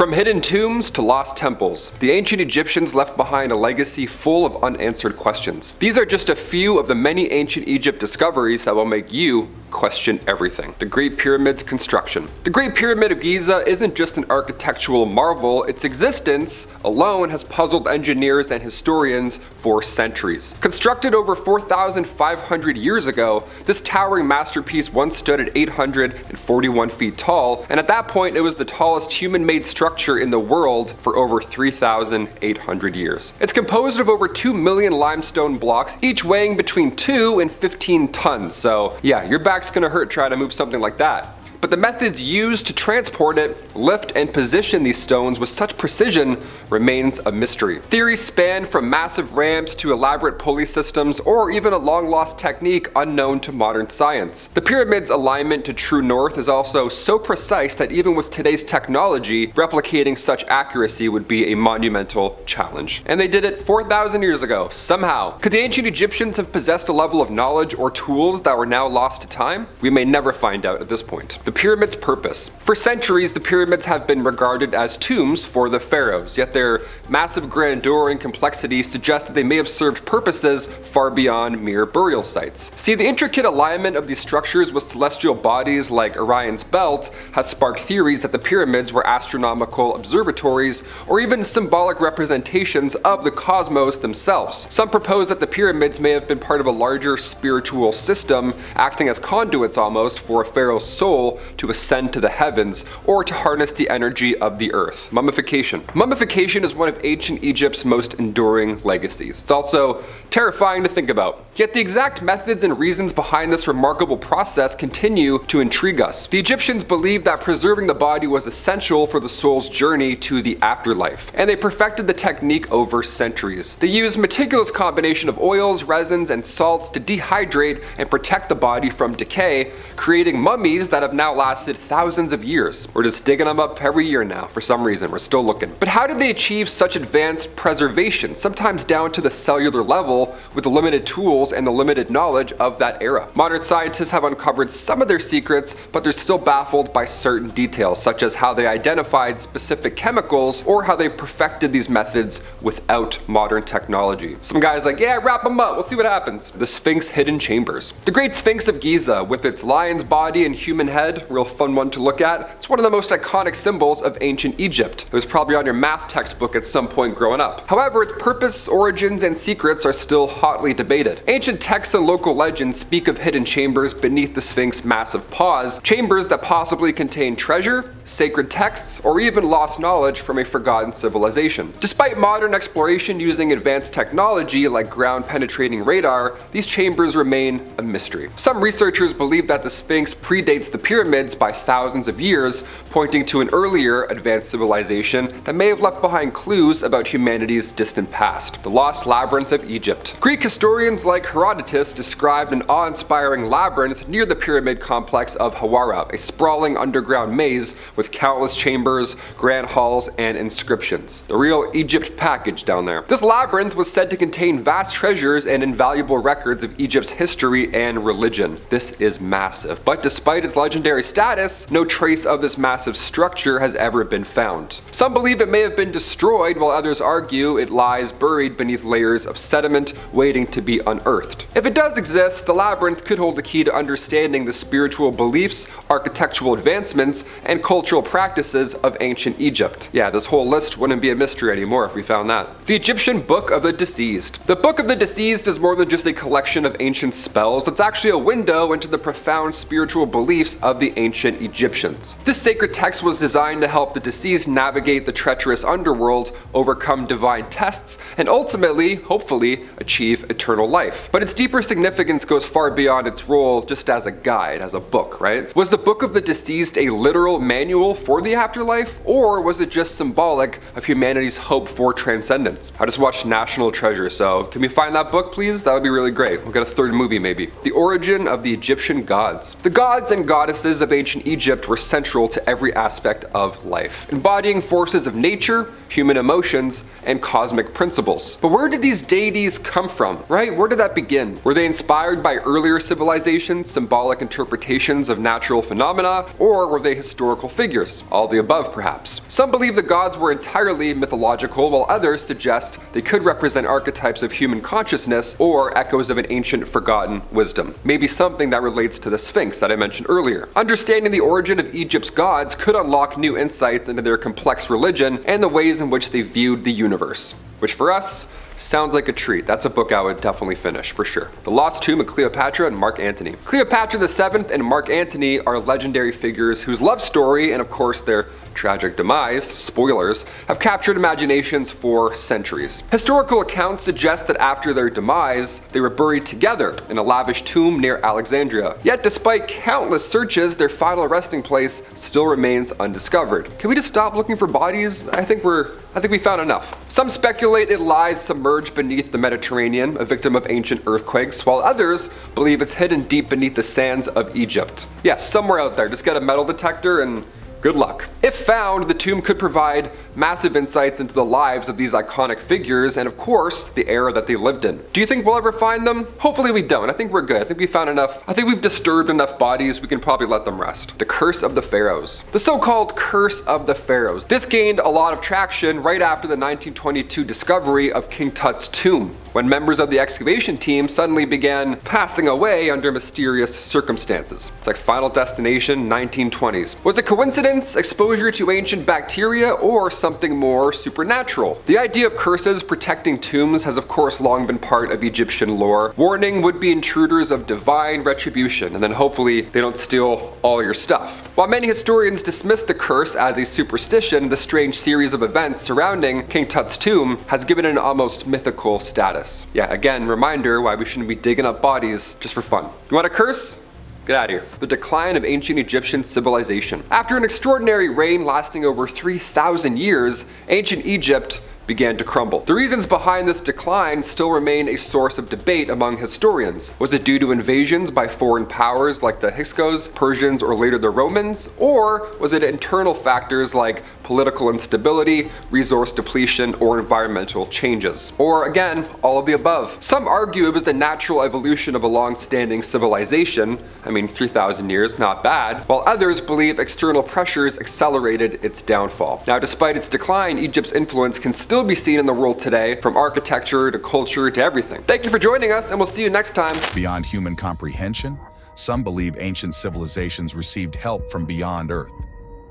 From hidden tombs to lost temples, the ancient Egyptians left behind a legacy full of unanswered questions. These are just a few of the many ancient Egypt discoveries that will make you question everything. The Great Pyramid's construction. The Great Pyramid of Giza isn't just an architectural marvel, its existence alone has puzzled engineers and historians for centuries. Constructed over 4,500 years ago, this towering masterpiece once stood at 841 feet tall, and at that point it was the tallest human-made structure in the world for over 3,800 years. It's composed of over 2 million limestone blocks, each weighing between 2 and 15 tons, so yeah, your back's gonna hurt trying to move something like that. But the methods used to transport it, lift, and position these stones with such precision remains a mystery. Theories span from massive ramps to elaborate pulley systems, or even a long-lost technique unknown to modern science. The pyramid's alignment to true north is also so precise that even with today's technology, replicating such accuracy would be a monumental challenge. And they did it 4,000 years ago, somehow. Could the ancient Egyptians have possessed a level of knowledge or tools that were now lost to time? We may never find out at this point. The pyramid's purpose. For centuries, the pyramids have been regarded as tombs for the pharaohs, yet their massive grandeur and complexity suggest that they may have served purposes far beyond mere burial sites. See, the intricate alignment of these structures with celestial bodies like Orion's belt has sparked theories that the pyramids were astronomical observatories or even symbolic representations of the cosmos themselves. Some propose that the pyramids may have been part of a larger spiritual system, acting as conduits almost for a pharaoh's soul to ascend to the heavens or to harness the energy of the earth. Mummification. Mummification is one of ancient Egypt's most enduring legacies. It's also terrifying to think about. Yet the exact methods and reasons behind this remarkable process continue to intrigue us. The Egyptians believed that preserving the body was essential for the soul's journey to the afterlife, and they perfected the technique over centuries. They used meticulous combination of oils, resins, and salts to dehydrate and protect the body from decay, creating mummies that have now lasted thousands of years. We're just digging them up every year now for some reason. We're still looking. But how did they achieve such advanced preservation, sometimes down to the cellular level, with the limited tools and the limited knowledge of that era? Modern scientists have uncovered some of their secrets, but they're still baffled by certain details, such as how they identified specific chemicals or how they perfected these methods without modern technology. Some guy's like, yeah, wrap them up, we'll see what happens. The Sphinx hidden chambers. The Great Sphinx of Giza, with its lion's body and human head, real fun one to look at. It's one of the most iconic symbols of ancient Egypt. It was probably on your math textbook at some point growing up. However, its purpose, origins, and secrets are still hotly debated. Ancient texts and local legends speak of hidden chambers beneath the Sphinx's massive paws, chambers that possibly contain treasure, sacred texts, or even lost knowledge from a forgotten civilization. Despite modern exploration using advanced technology like ground-penetrating radar, these chambers remain a mystery. Some researchers believe that the Sphinx predates the pyramids by thousands of years, pointing to an earlier advanced civilization that may have left behind clues about humanity's distant past. The Lost Labyrinth of Egypt. Greek historians like Herodotus described an awe-inspiring labyrinth near the pyramid complex of Hawara, a sprawling underground maze with countless chambers, grand halls, and inscriptions. The real Egypt package down there. This labyrinth was said to contain vast treasures and invaluable records of Egypt's history and religion. This is massive, but despite its legendary status, no trace of this massive structure has ever been found. Some believe it may have been destroyed, while others argue it lies buried beneath layers of sediment waiting to be unearthed. If it does exist, the labyrinth could hold the key to understanding the spiritual beliefs, architectural advancements, and cultural practices of ancient Egypt. Yeah, this whole list wouldn't be a mystery anymore if we found that. The Egyptian Book of the Deceased. The Book of the Deceased is more than just a collection of ancient spells, it's actually a window into the profound spiritual beliefs of the ancient Egyptians. This sacred text was designed to help the deceased navigate the treacherous underworld, overcome divine tests, and ultimately, hopefully, achieve eternal life. But its deeper significance goes far beyond its role just as a guide, as a book, right? Was the Book of the Deceased a literal manual for the afterlife, or was it just symbolic of humanity's hope for transcendence? I just watched National Treasure, so can we find that book, please? That would be really great. We'll get a third movie, maybe. The origin of the Egyptian gods. The gods and goddesses of ancient Egypt were central to every aspect of life, embodying forces of nature, human emotions, and cosmic principles. But where did these deities come from, right? Where did that that begin? Were they inspired by earlier civilizations, symbolic interpretations of natural phenomena, or were they historical figures? All the above, perhaps. Some believe the gods were entirely mythological, while others suggest they could represent archetypes of human consciousness or echoes of an ancient forgotten wisdom. Maybe something that relates to the Sphinx that I mentioned earlier. Understanding the origin of Egypt's gods could unlock new insights into their complex religion and the ways in which they viewed the universe. Which for us, sounds like a treat. That's a book I would definitely finish, for sure. The Lost Tomb of Cleopatra and Mark Antony. Cleopatra VII and Mark Antony are legendary figures whose love story, and of course their tragic demise, spoilers, have captured imaginations for centuries. Historical accounts suggest that after their demise, they were buried together in a lavish tomb near Alexandria. Yet despite countless searches, their final resting place still remains undiscovered. Can we just stop looking for bodies? I think we found enough. Some speculate it lies submerged beneath the Mediterranean, a victim of ancient earthquakes, while others believe it's hidden deep beneath the sands of Egypt. Yes, somewhere out there. Just get a metal detector and good luck. If found, the tomb could provide massive insights into the lives of these iconic figures and, of course, the era that they lived in. Do you think we'll ever find them? Hopefully we don't. I think we're good. I think we found enough. I think we've disturbed enough bodies. We can probably let them rest. The Curse of the Pharaohs. The so-called Curse of the Pharaohs. This gained a lot of traction right after the 1922 discovery of King Tut's tomb, when members of the excavation team suddenly began passing away under mysterious circumstances. It's like Final Destination 1920s. Was it coincidence, exposure to ancient bacteria, or something more supernatural? The idea of curses protecting tombs has of course long been part of Egyptian lore, warning would-be intruders of divine retribution, and then hopefully they don't steal all your stuff. While many historians dismiss the curse as a superstition, the strange series of events surrounding King Tut's tomb has given it an almost mythical status. Yeah, again, reminder why we shouldn't be digging up bodies just for fun. You want a curse? Get out of here. The decline of ancient Egyptian civilization. After an extraordinary reign lasting over 3,000 years, ancient Egypt began to crumble. The reasons behind this decline still remain a source of debate among historians. Was it due to invasions by foreign powers like the Hyksos, Persians, or later the Romans? Or was it internal factors like political instability, resource depletion, or environmental changes? Or again, all of the above. Some argue it was the natural evolution of a long-standing civilization. I mean, 3,000 years, not bad. While others believe external pressures accelerated its downfall. Now, despite its decline, Egypt's influence can still be seen in the world today, from architecture to culture to everything. Thank you for joining us, and we'll see you next time. Beyond human comprehension, some believe ancient civilizations received help from beyond Earth.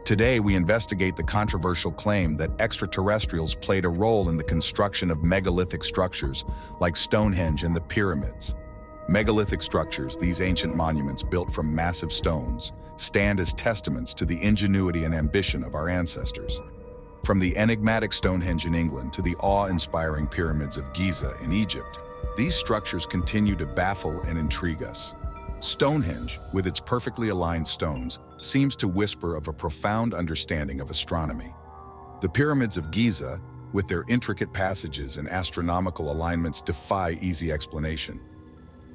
Today, we investigate the controversial claim that extraterrestrials played a role in the construction of megalithic structures like Stonehenge and the pyramids. Megalithic structures, these ancient monuments built from massive stones, stand as testaments to the ingenuity and ambition of our ancestors. From the enigmatic Stonehenge in England to the awe-inspiring pyramids of Giza in Egypt, these structures continue to baffle and intrigue us. Stonehenge, with its perfectly aligned stones, seems to whisper of a profound understanding of astronomy. The pyramids of Giza, with their intricate passages and astronomical alignments, defy easy explanation.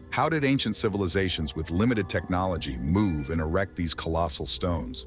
How did ancient civilizations with limited technology move and erect these colossal stones?